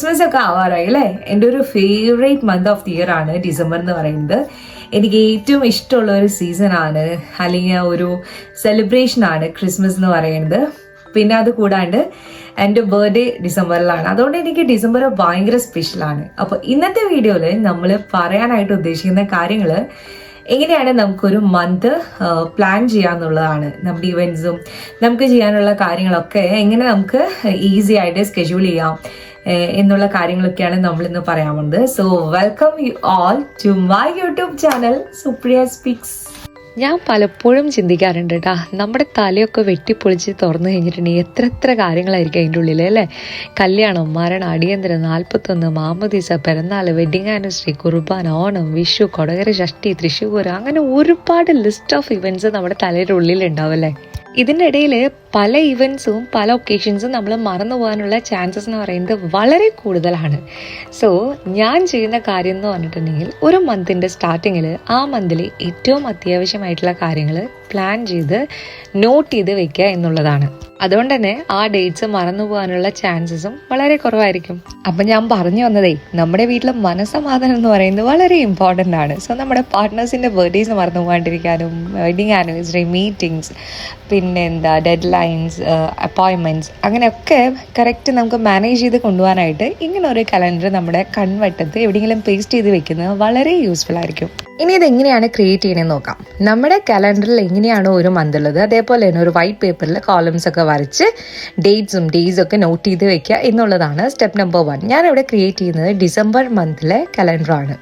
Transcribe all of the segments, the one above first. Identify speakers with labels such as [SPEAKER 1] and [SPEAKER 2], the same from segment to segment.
[SPEAKER 1] Christmas ഒക്കെ ആവാറായി അല്ലേ. എൻ്റെ ഒരു favourite month of the year ആണ് ഡിസംബർ എന്ന് പറയുന്നത്. എനിക്ക് ഏറ്റവും ഇഷ്ടമുള്ള ഒരു സീസൺ ആണ്, അല്ലെങ്കിൽ ഒരു സെലിബ്രേഷൻ ആണ് ക്രിസ്മസ് എന്ന് പറയുന്നത്. പിന്നെ അത് കൂടാണ്ട് എൻ്റെ ബർത്ത്ഡേ ഡിസംബറിലാണ്. അതുകൊണ്ട് എനിക്ക് ഡിസംബർ ഭയങ്കര സ്പെഷ്യലാണ്. അപ്പോൾ ഇന്നത്തെ വീഡിയോയിൽ നമ്മൾ പറയാനായിട്ട് ഉദ്ദേശിക്കുന്ന കാര്യങ്ങൾ എങ്ങനെയാണ് നമുക്കൊരു മന്ത് പ്ലാൻ ചെയ്യാന്നുള്ളതാണ്. നമ്മുടെ ഇവൻറ്റ്സും നമുക്ക് ചെയ്യാനുള്ള കാര്യങ്ങളൊക്കെ എങ്ങനെ നമുക്ക് ഈസി ആയിട്ട് സ്കെഡ്യൂൾ ചെയ്യാം എന്നുള്ള കാര്യങ്ങളൊക്കെയാണ് നമ്മളിന്ന് പറയാൻ പോകുന്നത്. So welcome you all to my YouTube channel Supriya speaks.
[SPEAKER 2] ഞാൻ പലപ്പോഴും ചിന്തിക്കാറുണ്ട് കേട്ടോ, നമ്മുടെ തലയൊക്കെ വെട്ടിപ്പൊളിച്ച് തുറന്നു കഴിഞ്ഞിട്ടുണ്ടെങ്കിൽ എത്ര കാര്യങ്ങളായിരിക്കും അതിൻ്റെ ഉള്ളിൽ അല്ലേ. കല്യാണം, മരണം, അടിയന്തരം, 41, മാമോദീസ, പിറന്നാൾ, വെഡിങ് ആനിവേഴ്സറി, കുർബാന, ഓണം, വിഷു, കൊടകര ഷഷ്ടി, തൃശ്ശൂർ, അങ്ങനെ ഒരുപാട് ലിസ്റ്റ് ഓഫ് ഇവൻറ്റ്സ് നമ്മുടെ തലയുടെ ഉള്ളിലുണ്ടാവും അല്ലേ. ഇതിൻ്റെ ഇടയിൽ പല ഇവൻറ്റ്സും പല ഒക്കേഷൻസും നമ്മൾ മറന്നു പോകാനുള്ള ചാൻസസ് എന്ന് പറയുന്നത് വളരെ കൂടുതലാണ്. സോ ഞാൻ ചെയ്യുന്ന കാര്യം എന്ന് പറഞ്ഞിട്ടുണ്ടെങ്കിൽ ഒരു മന്തിൻ്റെ സ്റ്റാർട്ടിങ്ങിൽ ആ മന്തിൽ ഏറ്റവും അത്യാവശ്യമായിട്ടുള്ള കാര്യങ്ങൾ പ്ലാൻ ചെയ്ത് നോട്ട് ചെയ്ത് വെക്കുക എന്നുള്ളതാണ്. അതുകൊണ്ട് തന്നെ ആ ഡേറ്റ്സ് മറന്നു പോകാനുള്ള ചാൻസസും വളരെ കുറവായിരിക്കും. അപ്പം ഞാൻ പറഞ്ഞു വന്നതേ, നമ്മുടെ വീട്ടിൽ മനസ്സമാധാനം എന്ന് പറയുന്നത് വളരെ ഇമ്പോർട്ടൻ്റ് ആണ്. സോ നമ്മുടെ പാർട്ട്നേഴ്സിൻ്റെ ബർത്ത്ഡേസ് മറന്നു പോകാണ്ടിരിക്കാനും, വെഡിങ് ആനിവേഴ്സറി, മീറ്റിംഗ്സ്, പിന്നെ ഡെഡ് ലൈൻസ്, അപ്പോയിൻമെൻറ്റ്സ്, അങ്ങനെയൊക്കെ കറക്റ്റ് നമുക്ക് മാനേജ് ചെയ്ത് കൊണ്ടുപോകാനായിട്ട് ഇങ്ങനെ ഒരു കലണ്ടർ നമ്മുടെ കൺവട്ടത്ത് എവിടെയെങ്കിലും പേസ്റ്റ് ചെയ്ത് വെക്കുന്നത് വളരെ യൂസ്ഫുൾ ആയിരിക്കും. ഇനി ഇതെങ്ങനെയാണ് ക്രിയേറ്റ് ചെയ്യണമെന്ന് നോക്കാം. നമ്മുടെ കലണ്ടറിൽ എങ്ങനെയാണോ ഒരു മന്ത് ഉള്ളത് അതേപോലെ തന്നെ ഒരു വൈറ്റ് പേപ്പറിൽ കോളംസ് ഒക്കെ വരച്ച് ഡേറ്റ്സും ഡേയ്സും ഒക്കെ നോട്ട് ചെയ്ത് വെക്കുക എന്നുള്ളതാണ് സ്റ്റെപ്പ് നമ്പർ 1. ഞാനിവിടെ ക്രിയേറ്റ് ചെയ്യുന്നത് ഡിസംബർ മന്തിലെ കലണ്ടറാണ്.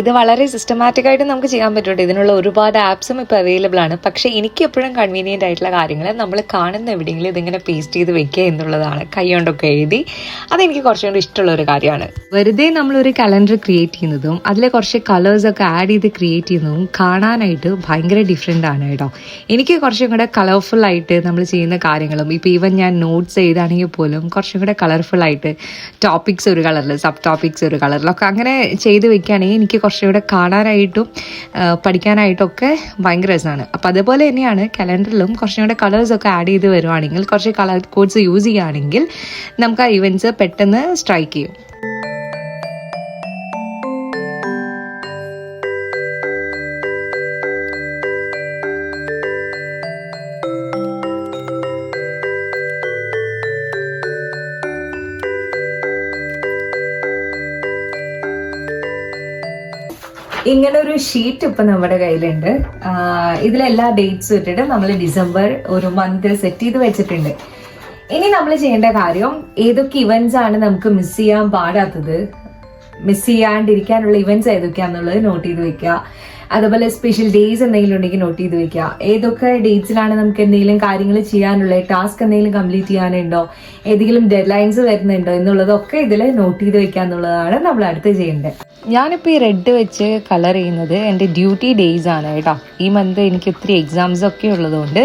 [SPEAKER 2] ഇത് വളരെ സിസ്റ്റമാറ്റിക് ആയിട്ട് നമുക്ക് ചെയ്യാൻ പറ്റും. ഇതിനുള്ള ഒരുപാട് ആപ്സും ഇപ്പോൾ അവൈലബിൾ ആണ്. പക്ഷേ എനിക്ക് എപ്പോഴും കൺവീനിയൻ്റ് ആയിട്ടുള്ള കാര്യങ്ങൾ നമ്മൾ കാണുന്ന എവിടെയെങ്കിലും ഇതിങ്ങനെ പേസ്റ്റ് ചെയ്ത് വെക്കുക എന്നുള്ളതാണ്. കൈ കൊണ്ടൊക്കെ എഴുതി, അതെനിക്ക് കുറച്ചുകൂടി ഇഷ്ടമുള്ള ഒരു കാര്യമാണ്. വെറുതെ നമ്മളൊരു കലണ്ടർ ക്രിയേറ്റ് ചെയ്യുന്നതും അതിലെ കുറച്ച് കളേഴ്സൊക്കെ ആഡ് ചെയ്ത് ക്രിയേറ്റ് ചെയ്യുന്നതും കാണാനായിട്ട് ഭയങ്കര ഡിഫറെൻ്റ് ആണ് കേട്ടോ. എനിക്ക് കുറച്ചും കൂടെ കളർഫുൾ ആയിട്ട് നമ്മൾ ചെയ്യുന്ന കാര്യങ്ങളും, ഇപ്പോൾ ഈവൻ ഞാൻ നോട്ട്സ് എഴുതാണെങ്കിൽ പോലും കുറച്ചും കൂടെ കളർഫുൾ ആയിട്ട് ടോപ്പിക്സ് ഒരു കളറിൽ, സബ് ടോപ്പിക്സ് ഒരു കളറിലൊക്കെ അങ്ങനെ ചെയ്ത് വെക്കുകയാണെങ്കിൽ എനിക്ക് കുറച്ചുകൂടെ കാണാനായിട്ടും പഠിക്കാനായിട്ടൊക്കെ ഭയങ്കര രസമാണ്. അപ്പോൾ അതേപോലെ തന്നെയാണ് കലണ്ടറിലും കുറച്ചും കൂടെ കളേഴ്സൊക്കെ ആഡ് ചെയ്ത് വരുവാണെങ്കിൽ, കുറച്ച് കളർ കോഡ്സ് യൂസ് ചെയ്യുകയാണെങ്കിൽ നമുക്ക് ആ ഇവൻറ്റ്സ് പെട്ടെന്ന് സ്ട്രൈക്ക് ചെയ്യും.
[SPEAKER 1] ഇങ്ങനെ ഒരു ഷീറ്റ് ഇപ്പൊ നമ്മുടെ കയ്യിലുണ്ട്. ഇതിലെല്ലാ ഡേറ്റ്സും ഇട്ടിട്ട് നമ്മൾ ഡിസംബർ ഒരു മന്ത് സെറ്റ് ചെയ്ത് വെച്ചിട്ടുണ്ട്. ഇനി നമ്മൾ ചെയ്യേണ്ട കാര്യം, ഏതൊക്കെ ഇവന്റ്സ് ആണ് നമുക്ക് മിസ് ചെയ്യാൻ പാടാത്തത്, മിസ് ചെയ്യാണ്ടിരിക്കാനുള്ള ഇവന്റ്സ് ഏതൊക്കെയാന്നുള്ളത് നോട്ട് ചെയ്ത് വെക്കുക. അതുപോലെ സ്പെഷ്യൽ ഡേയ്സ് എന്തെങ്കിലും ഉണ്ടെങ്കിൽ നോട്ട് ചെയ്ത് വെക്കുക. ഏതൊക്കെ ഡേറ്റ്സിലാണ് നമുക്ക് എന്തെങ്കിലും കാര്യങ്ങൾ ചെയ്യാനുള്ള, ടാസ്ക് എന്തെങ്കിലും കംപ്ലീറ്റ് ചെയ്യാനുണ്ടോ, ഏതെങ്കിലും ഡെഡ് ലൈൻസ് വരുന്നുണ്ടോ എന്നുള്ളതൊക്കെ ഇതിൽ നോട്ട് ചെയ്ത് വെക്കുക എന്നുള്ളതാണ് നമ്മൾ അടുത്ത് ചെയ്യേണ്ടത്.
[SPEAKER 2] ഞാനിപ്പോൾ ഈ റെഡ് വെച്ച് കളർ ചെയ്യുന്നത് എൻ്റെ ഡ്യൂട്ടി ഡേയ്സ് ആണ് കേട്ടോ. ഈ മന്ത് എനിക്ക് ഒത്തിരി എക്സാംസ് ഒക്കെ ഉള്ളതുകൊണ്ട്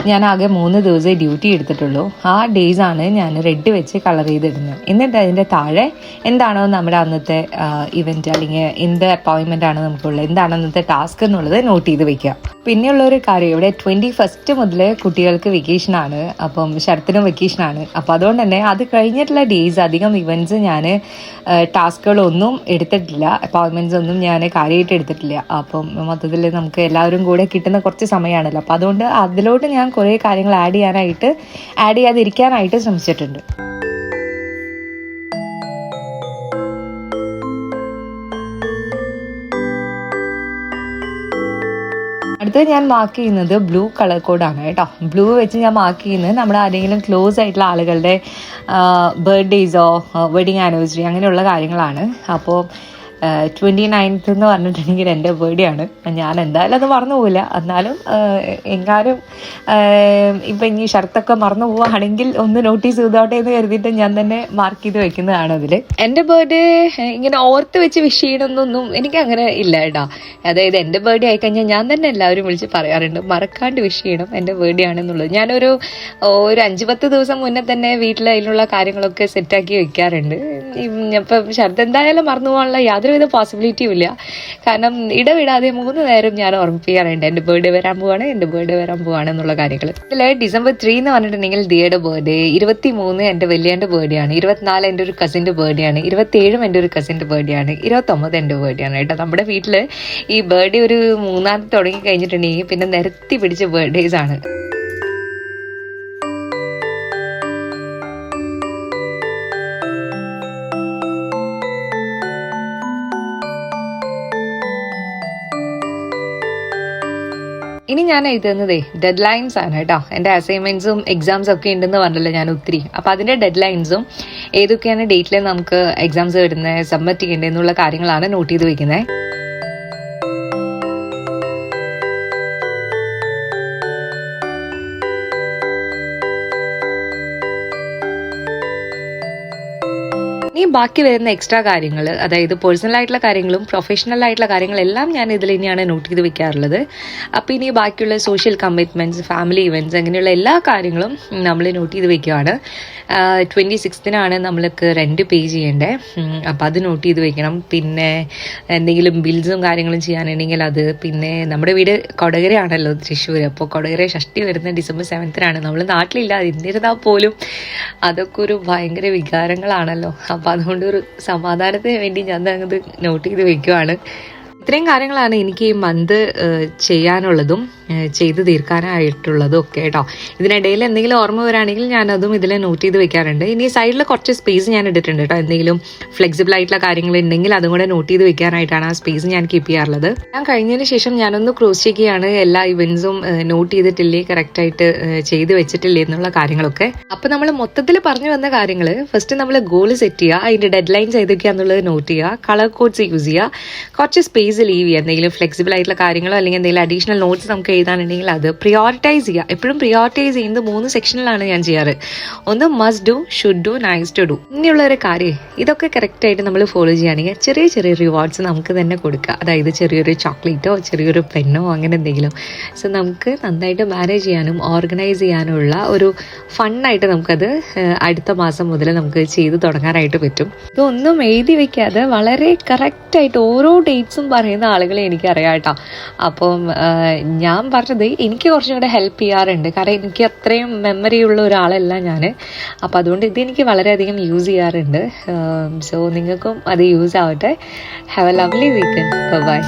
[SPEAKER 2] ഞാൻ ആകെ 3 ദിവസമേ ഡ്യൂട്ടി എടുത്തിട്ടുള്ളൂ. ആ ഡേയ്സ് ആണ് ഞാൻ റെഡ് വെച്ച് കളർ ചെയ്തിടുന്നത്. എന്നിട്ട് അതിൻ്റെ താഴെ എന്താണോ നമ്മുടെ അന്നത്തെ ഇവൻറ്റ് അല്ലെങ്കിൽ എന്ത് അപ്പോയിൻമെൻ്റ് ആണ് നമുക്കുള്ളത്, എന്താണ് അന്നത്തെ ടാസ്ക് എന്നുള്ളത് നോട്ട് ചെയ്ത് വെക്കുക. പിന്നെയുള്ളൊരു കാര്യം, ഇവിടെ 21st മുതൽ കുട്ടികൾക്ക് വെക്കേഷനാണ്. അപ്പം ശരത്തിനും വെക്കേഷനാണ്. അപ്പോൾ അതുകൊണ്ട് തന്നെ അത് കഴിഞ്ഞിട്ടുള്ള ഡേയ്സ് അധികം ഇവൻറ്റ്സ് ഞാൻ ടാസ്കുകളൊന്നും എടുത്തിട്ടില്ല, അപ്പോയിൻമെൻറ്റ്സ് ഒന്നും ഞാൻ കാര്യമായിട്ട് എടുത്തിട്ടില്ല. അപ്പം മൊത്തത്തിൽ നമുക്ക് എല്ലാവരും കൂടെ കിട്ടുന്ന കുറച്ച് സമയമാണല്ലോ. അപ്പോൾ അതുകൊണ്ട് അതിലോട്ട് ഞാൻ കുറേ കാര്യങ്ങൾ ആഡ് ചെയ്യാതിരിക്കാനായിട്ട് ശ്രമിച്ചിട്ടുണ്ട്. അടുത്തത് ഞാൻ മാർക്ക് ചെയ്യുന്നത് ബ്ലൂ കളർ കോഡാണ് കേട്ടോ. ബ്ലൂ വെച്ച് ഞാൻ മാർക്ക് ചെയ്യുന്നത് നമ്മുടെ ആരെങ്കിലും ക്ലോസ് ആയിട്ടുള്ള ആളുകളുടെ ബർത്ത്ഡേയ്സോ വെഡിങ് ആനിവേഴ്സറി അങ്ങനെയുള്ള കാര്യങ്ങളാണ്. അപ്പോൾ 29th എന്ന് പറഞ്ഞിട്ടുണ്ടെങ്കിൽ എൻ്റെ ബർത്ത്ഡേ ആണ്. ഞാൻ എന്തായാലും അത് മറന്നു പോവില്ല. എന്നാലും എങ്ങാനും ഇപ്പം ഇനി ഷർട്ടൊക്കെ മറന്നു പോവുകയാണെങ്കിൽ ഒന്ന് നോട്ടീസ് ചെയ്തോട്ടെ എന്ന് കരുതിയിട്ട് ഞാൻ തന്നെ മാർക്ക് ചെയ്ത് വെക്കുന്നതാണ്. അതിൽ എൻ്റെ ബർത്ത്ഡേ ഇങ്ങനെ ഓർത്ത് വെച്ച് വിഷ് ചെയ്യണമെന്നൊന്നും എനിക്ക് അങ്ങനെ ഇല്ല കേട്ടോ. അതായത് എൻ്റെ ബർത്ത്ഡേ ആയിക്കഴിഞ്ഞാൽ ഞാൻ തന്നെ എല്ലാവരും വിളിച്ച് പറയാറുണ്ട് മറക്കാണ്ട് വിഷ് ചെയ്യണം എൻ്റെ ബർത്ത്ഡേ ആണെന്നുള്ളത്. ഞാനൊരു 5-10 ദിവസം മുന്നേ തന്നെ വീട്ടിൽ അതിനുള്ള കാര്യങ്ങളൊക്കെ സെറ്റാക്കി വെക്കാറുണ്ട്. ഇപ്പം ശബ്ദം എന്തായാലും മറന്നു പോകാനുള്ള യാതൊരുവിധ പോസിബിലിറ്റിയും ഇല്ല. കാരണം ഇടവിടാതെ 3 നേരം ഞാൻ ഓർമ്മിപ്പിക്കാറുണ്ട് എൻ്റെ ബർത്ത്ഡേ വരാൻ പോവാണ് എന്നുള്ള കാര്യങ്ങൾ. ഇതിൽ December 3 എന്ന് പറഞ്ഞിട്ടുണ്ടെങ്കിൽ ദിയയുടെ ബർത്ത്ഡേ, 23 എൻ്റെ വലിയൻ്റെ ബർത്ത്ഡേ ആണ്, 24 എൻ്റെ ഒരു കസിൻ്റെ ബർത്ത്ഡേ ആണ്, 27 എൻ്റെ ഒരു കസിൻ്റെ ബർത്ത്ഡേ ആണ്, 29 എൻ്റെ ബർത്ത്ഡേ ആണ് കേട്ടോ. നമ്മുടെ വീട്ടിൽ ഈ ബർത്ത്ഡേ ഒരു 3 തുടങ്ങി കഴിഞ്ഞിട്ടുണ്ടെങ്കിൽ പിന്നെ നിരത്തി പിടിച്ച ബർത്ത്ഡേസ് ആണ്. ഇനി ഞാൻ എഴുതുന്നതേ ഡെഡ് ലൈൻസ് ആണ് കേട്ടോ. എൻ്റെ അസൈൻമെൻറ്റ്സും എക്സാംസും ഒക്കെ ഉണ്ടെന്ന് പറഞ്ഞല്ലോ ഞാൻ ഒത്തിരി. അപ്പോൾ അതിൻ്റെ ഡെഡ് ലൈൻസും ഏതൊക്കെയാണ് ഡേറ്റിൽ നമുക്ക് എക്സാംസ് വരുന്നത്, സബ്മിറ്റ് ചെയ്യേണ്ടത് എന്നുള്ള കാര്യങ്ങളാണ് നോട്ട് ചെയ്ത് വെക്കുന്നത്. ഇനി ബാക്കി വരുന്ന എക്സ്ട്രാ കാര്യങ്ങൾ, അതായത് പേഴ്സണൽ ആയിട്ടുള്ള കാര്യങ്ങളും പ്രൊഫഷണൽ ആയിട്ടുള്ള കാര്യങ്ങളെല്ലാം ഞാൻ ഇതിൽ തന്നെയാണ് നോട്ട് ചെയ്ത് വെക്കാറുള്ളത്. അപ്പോൾ ഇനി ബാക്കിയുള്ള സോഷ്യൽ കമ്മിറ്റ്മെൻറ്റ്സ്, ഫാമിലി ഇവൻറ്റ്സ്, അങ്ങനെയുള്ള എല്ലാ കാര്യങ്ങളും നമ്മൾ നോട്ട് ചെയ്ത് വെക്കുകയാണ്. 26-നാണ് നമ്മൾക്ക് റെൻറ്റ് പേ ചെയ്യേണ്ടത്. അപ്പോൾ അത് നോട്ട് ചെയ്ത് വെക്കണം. പിന്നെ എന്തെങ്കിലും ബിൽസും കാര്യങ്ങളും ചെയ്യാനുണ്ടെങ്കിൽ അത്, പിന്നെ നമ്മുടെ വീട് കൊടകരയാണല്ലോ, തൃശ്ശൂർ. അപ്പോൾ കൊടകര ഷഷ്ടി വരുന്ന December 7-നാണ്. നമ്മൾ നാട്ടിലില്ല, എന്നിരുന്നാൽ പോലും അതൊക്കെ ഒരു ഭയങ്കര വികാരങ്ങളാണല്ലോ. അപ്പോൾ അതുകൊണ്ട് ഒരു സമാധാനത്തിന് വേണ്ടി ഞാൻ അത് നോട്ട് ചെയ്ത് വെക്കുവാണ്. ഇത്രയും കാര്യങ്ങളാണ് എനിക്ക് ഈ മന്ത് ചെയ്യാനുള്ളതും ചെയ്ത് തീർക്കാനായിട്ടുള്ളതും ഒക്കെ കേട്ടോ. ഇതിനിടയിൽ എന്തെങ്കിലും ഓർമ്മ വരാണെങ്കിൽ ഞാനതും ഇതിൽ നോട്ട് ചെയ്ത് വെക്കാറുണ്ട്. ഇനി സൈഡിൽ കുറച്ച് സ്പേസ് ഞാൻ ഇട്ടിട്ടുണ്ട് കേട്ടോ. എന്തെങ്കിലും ഫ്ലെക്സിബിൾ ആയിട്ടുള്ള കാര്യങ്ങൾ ഉണ്ടെങ്കിൽ അതും കൂടെ നോട്ട് ചെയ്ത് വെക്കാനായിട്ടാണ് ആ സ്പേസ് ഞാൻ കീപ്പ് ചെയ്യാറുള്ളത്. ഞാൻ കഴിഞ്ഞതിന് ശേഷം ഞാനൊന്ന് ക്രോസ് ചെക്ക് ചെയ്യാണ് എല്ലാ ഇവൻറ്റ്സും നോട്ട് ചെയ്തിട്ടില്ലേ, കറക്റ്റായിട്ട് ചെയ്ത് വെച്ചിട്ടില്ലേ എന്നുള്ള കാര്യങ്ങളൊക്കെ. അപ്പോൾ നമ്മൾ മൊത്തത്തിൽ പറഞ്ഞു വന്ന കാര്യങ്ങൾ, ഫസ്റ്റ് നമ്മൾ ഗോൾ സെറ്റ് ചെയ്യുക, അതിൻ്റെ ഡെഡ് ലൈൻസ് ഏതൊക്കെയാണെന്നുള്ളത് നോട്ട് ചെയ്യുക, കളർ കോഡ്സ് യൂസ് ചെയ്യുക, കുറച്ച് സ്പേസ് ലീവ് ചെയ്യുക, എന്തെങ്കിലും ഫ്ലെക്സിബിൾ ആയിട്ടുള്ള കാര്യങ്ങളോ അല്ലെങ്കിൽ എന്തെങ്കിലും അഡീഷണൽ നോട്ട്സ് നമുക്ക് എഴുതാനുണ്ടെങ്കിൽ അത് പ്രയോറിറ്റൈസ് ചെയ്യുക. എപ്പോഴും പ്രയോറിറ്റൈസ് ചെയ്യുന്നത് 3 സെക്ഷനിലാണ് ഞാൻ ചെയ്യാറ്. ഒന്ന് must do, should do, nice to do. ഇങ്ങനെയുള്ളൊരു കാര്യം ഇതൊക്കെ കറക്റ്റായിട്ട് നമ്മൾ ഫോളോ ചെയ്യുകയാണെങ്കിൽ ചെറിയ ചെറിയ റിവാർഡ്സ് നമുക്ക് തന്നെ കൊടുക്കുക. അതായത് ചെറിയൊരു ചോക്ലേറ്റോ ചെറിയൊരു പെന്നോ അങ്ങനെ എന്തെങ്കിലും. സോ നമുക്ക് നന്നായിട്ട് മാനേജ് ചെയ്യാനും ഓർഗനൈസ് ചെയ്യാനുള്ള ഒരു ഫണ്ണായിട്ട് നമുക്കത് അടുത്ത മാസം മുതൽ നമുക്ക് ചെയ്ത് തുടങ്ങാനായിട്ട് പറ്റും. ഇതൊന്നും എഴുതി വെക്കാതെ വളരെ കറക്റ്റായിട്ട് ഓരോ ഡേറ്റ്സും പറയുന്ന ആളുകളെ എനിക്കറിയാം കേട്ടോ. അപ്പം ഞാൻ പറഞ്ഞത് എനിക്ക് കുറച്ചും കൂടെ ഹെൽപ്പ് ചെയ്യാറുണ്ട്. കാരണം എനിക്ക് അത്രയും മെമ്മറി ഉള്ള ഒരാളല്ല ഞാൻ. അപ്പോൾ അതുകൊണ്ട് ഇതെനിക്ക് വളരെയധികം യൂസ് ചെയ്യാറുണ്ട്. സോ നിങ്ങൾക്കും അത് യൂസ് ആവട്ടെ. Have a lovely weekend. By.